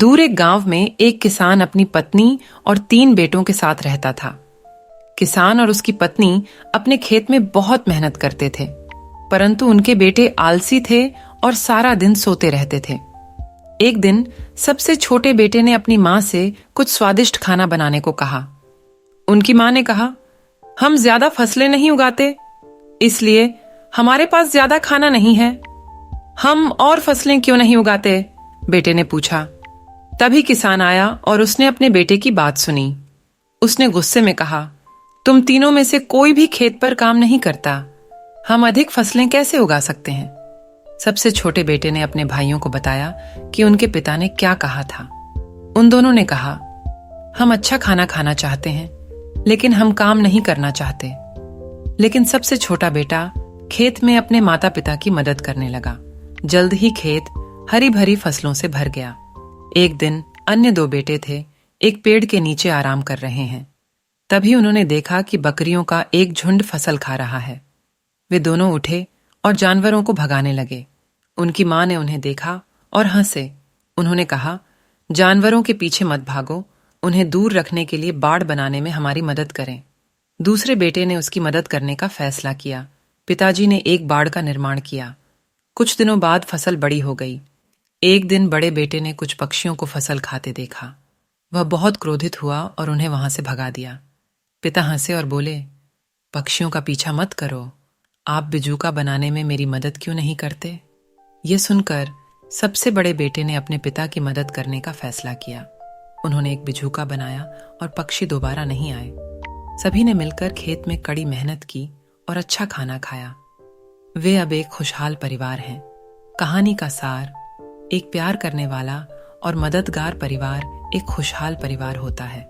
दूर एक गांव में एक किसान अपनी पत्नी और 3 बेटों के साथ रहता था। किसान और उसकी पत्नी अपने खेत में बहुत मेहनत करते थे, परंतु उनके बेटे आलसी थे और सारा दिन सोते रहते थे। एक दिन सबसे छोटे बेटे ने अपनी माँ से कुछ स्वादिष्ट खाना बनाने को कहा। उनकी माँ ने कहा, हम ज्यादा फसलें नहीं उगाते, इसलिए हमारे पास ज्यादा खाना नहीं है। हम और फसलें क्यों नहीं उगाते? बेटे ने पूछा। तभी किसान आया और उसने अपने बेटे की बात सुनी। उसने गुस्से में कहा, तुम तीनों में से कोई भी खेत पर काम नहीं करता, हम अधिक फसलें कैसे उगा सकते हैं? सबसे छोटे बेटे ने अपने भाइयों को बताया कि उनके पिता ने क्या कहा था। उन दोनों ने कहा, हम अच्छा खाना खाना चाहते हैं, लेकिन हम काम नहीं करना चाहते। लेकिन सबसे छोटा बेटा खेत में अपने माता पिता की मदद करने लगा। जल्द ही खेत हरी भरी फसलों से भर गया। एक दिन अन्य 2 बेटे थे, एक पेड़ के नीचे आराम कर रहे हैं। तभी उन्होंने देखा कि बकरियों का एक झुंड फसल खा रहा है। वे दोनों उठे और जानवरों को भगाने लगे। उनकी माँ ने उन्हें देखा और हंसे। उन्होंने कहा, जानवरों के पीछे मत भागो, उन्हें दूर रखने के लिए बाड़ बनाने में हमारी मदद करें। दूसरे बेटे ने उसकी मदद करने का फैसला किया। पिताजी ने एक बाड़ का निर्माण किया। कुछ दिनों बाद फसल बड़ी हो गई। एक दिन बड़े बेटे ने कुछ पक्षियों को फसल खाते देखा। वह बहुत क्रोधित हुआ और उन्हें वहां से भगा दिया। पिता हंसे और बोले, पक्षियों का पीछा मत करो, आप बिजूका बनाने में मेरी मदद क्यों नहीं करते? यह सुनकर सबसे बड़े बेटे ने अपने पिता की मदद करने का फैसला किया। उन्होंने एक बिजूका बनाया और पक्षी दोबारा नहीं आए। सभी ने मिलकर खेत में कड़ी मेहनत की और अच्छा खाना खाया। वे अब एक खुशहाल परिवार हैं। कहानी का सार, एक प्यार करने वाला और मददगार परिवार एक खुशहाल परिवार होता है।